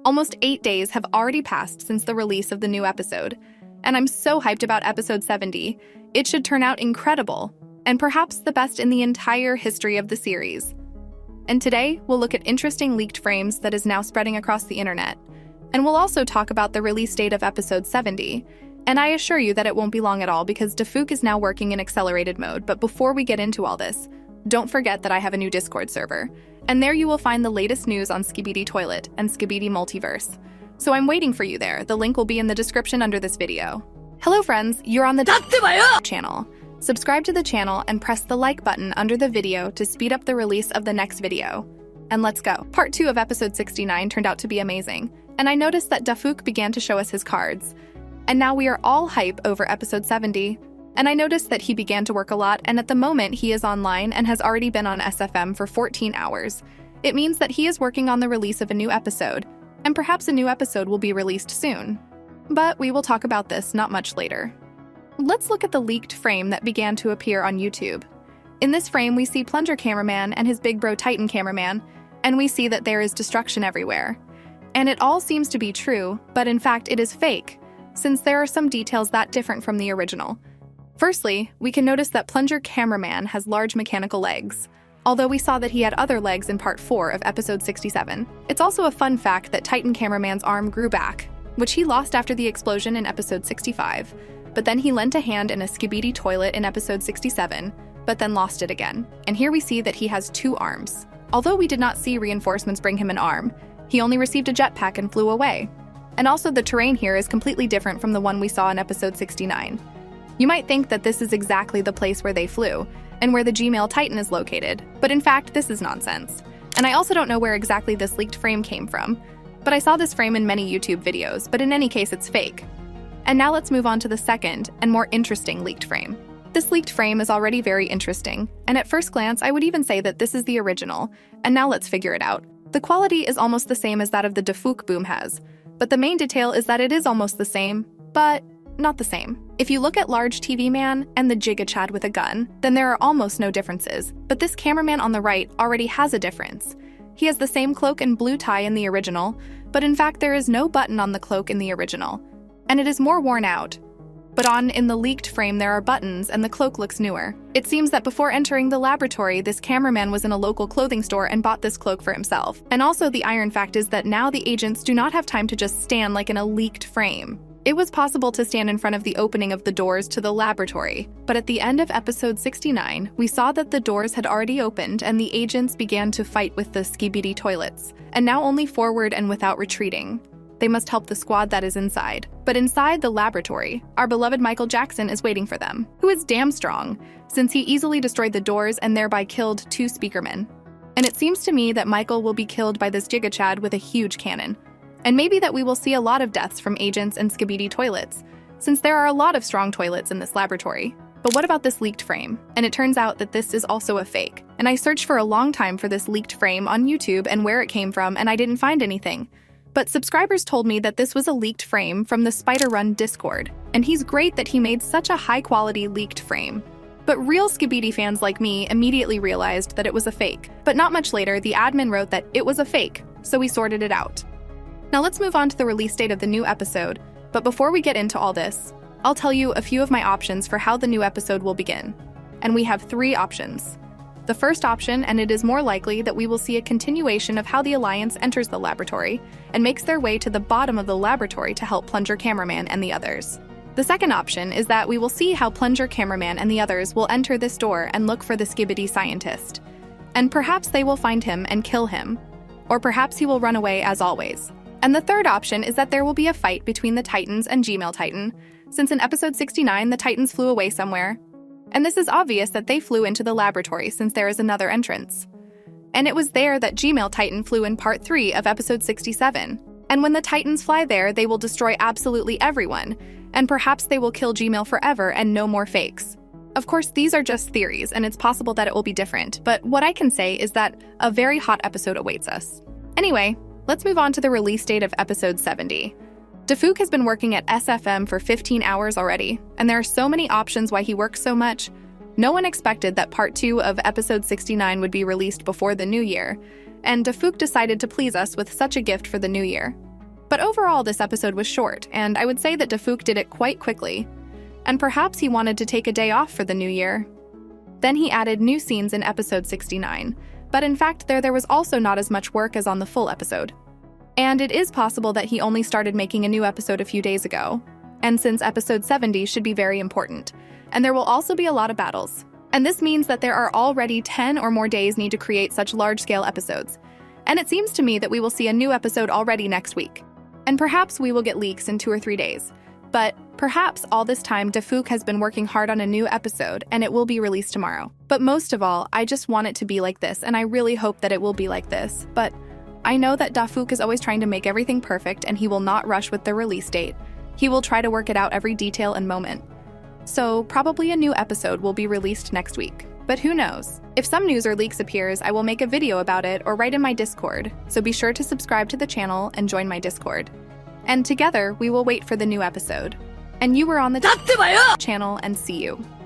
Almost 8 days have already passed since the release of the new episode, and I'm so hyped about episode 70. It should turn out incredible, and perhaps the best in the entire history of the series. And today, we'll look at interesting leaked frames that is now spreading across the internet. And we'll also talk about the release date of episode 70. And I assure you that it won't be long at all because Dafook is now working in accelerated mode. But before we get into all this, don't forget that I have a new Discord server. And there you will find the latest news on Skibiditoilet and Skibidi Multiverse. So I'm waiting for you there. The link will be in the description under this video. Hello friends, you're on the channel. Subscribe to the channel and press the like button under the video to speed up the release of the next video. And let's go. Part 2 of episode 69 turned out to be amazing. And I noticed that Dafook began to show us his cards. And now we are all hype over episode 70. And I noticed that he began to work a lot, and at the moment he is online and has already been on SFM for 14 hours. It means that he is working on the release of a new episode, and perhaps a new episode will be released soon. But we will talk about this not much later. Let's look at the leaked frame that began to appear on YouTube. In this frame, we see Plunger Cameraman and his big bro Titan Cameraman, and we see that there is destruction everywhere. And it all seems to be true, but in fact it is fake, since there are some details that different from the original. Firstly, we can notice that Plunger Cameraman has large mechanical legs, although we saw that he had other legs in part 4 of episode 67. It's also a fun fact that Titan Cameraman's arm grew back, which he lost after the explosion in episode 65, but then he lent a hand in a Skibiditoilet in episode 67, but then lost it again. And here we see that he has 2 arms. Although we did not see reinforcements bring him an arm, he only received a jetpack and flew away. And also the terrain here is completely different from the one we saw in episode 69. You might think that this is exactly the place where they flew, and where the Gmail Titan is located, but in fact this is nonsense. And I also don't know where exactly this leaked frame came from, but I saw this frame in many YouTube videos, but in any case it's fake. And now let's move on to the second and more interesting leaked frame. This leaked frame is already very interesting, and at first glance I would even say that this is the original, and now let's figure it out. The quality is almost the same as that of the Dafook boom has, but the main detail is that it is almost the same, but not the same. If you look at Large TV Man and the Giga Chad with a gun, then there are almost no differences, but this cameraman on the right already has a difference. He has the same cloak and blue tie in the original, but in fact there is no button on the cloak in the original, and it is more worn out. But in the leaked frame there are buttons and the cloak looks newer. It seems that before entering the laboratory, this cameraman was in a local clothing store and bought this cloak for himself. And also the iron fact is that now the agents do not have time to just stand like in a leaked frame. It was possible to stand in front of the opening of the doors to the laboratory, but at the end of episode 69, we saw that the doors had already opened and the agents began to fight with the Skibiditoilets, and now only forward and without retreating. They must help the squad that is inside. But inside the laboratory, our beloved Michael Jackson is waiting for them, who is damn strong, since he easily destroyed the doors and thereby killed 2 speakermen. And it seems to me that Michael will be killed by this Giga Chad with a huge cannon. And maybe that we will see a lot of deaths from agents and Skibiditoilets, since there are a lot of strong toilets in this laboratory. But what about this leaked frame? And it turns out that this is also a fake. And I searched for a long time for this leaked frame on YouTube and where it came from, and I didn't find anything. But subscribers told me that this was a leaked frame from the Spider Run Discord, and he's great that he made such a high-quality leaked frame. But real Skibidi fans like me immediately realized that it was a fake. But not much later, the admin wrote that it was a fake, so we sorted it out. Now let's move on to the release date of the new episode, but before we get into all this, I'll tell you a few of my options for how the new episode will begin. And we have 3 options. The first option, and it is more likely that we will see a continuation of how the Alliance enters the laboratory and makes their way to the bottom of the laboratory to help Plunger Cameraman and the others. The second option is that we will see how Plunger Cameraman and the others will enter this door and look for the Skibidi scientist. And perhaps they will find him and kill him, or perhaps he will run away as always. And the third option is that there will be a fight between the Titans and Gmail Titan, since in episode 69 the Titans flew away somewhere. And this is obvious that they flew into the laboratory since there is another entrance. And it was there that Gmail Titan flew in part 3 of episode 67. And when the Titans fly there, they will destroy absolutely everyone, and perhaps they will kill Gmail forever and no more fakes. Of course, these are just theories, and it's possible that it will be different, but what I can say is that a very hot episode awaits us. Anyway, let's move on to the release date of episode 70. Dafook has been working at SFM for 15 hours already, and there are so many options why he works so much. No one expected that part 2 of episode 69 would be released before the new year, and Dafook decided to please us with such a gift for the new year. But overall, this episode was short, and I would say that Dafuk did it quite quickly. And perhaps he wanted to take a day off for the new year. Then he added new scenes in episode 69, but in fact there was also not as much work as on the full episode. And it is possible that he only started making a new episode a few days ago. And since episode 70 should be very important, and there will also be a lot of battles. And this means that there are already 10 or more days need to create such large-scale episodes. And it seems to me that we will see a new episode already next week. And perhaps we will get leaks in 2 or 3 days. But perhaps all this time Dafuk has been working hard on a new episode and it will be released tomorrow. But most of all, I just want it to be like this, and I really hope that it will be like this. But I know that Dafuk is always trying to make everything perfect, and he will not rush with the release date. He will try to work it out every detail and moment. So probably a new episode will be released next week. But who knows? If some news or leaks appears, I will make a video about it or write in my Discord, so be sure to subscribe to the channel and join my Discord. And together, we will wait for the new episode. And you were on the channel, and see you.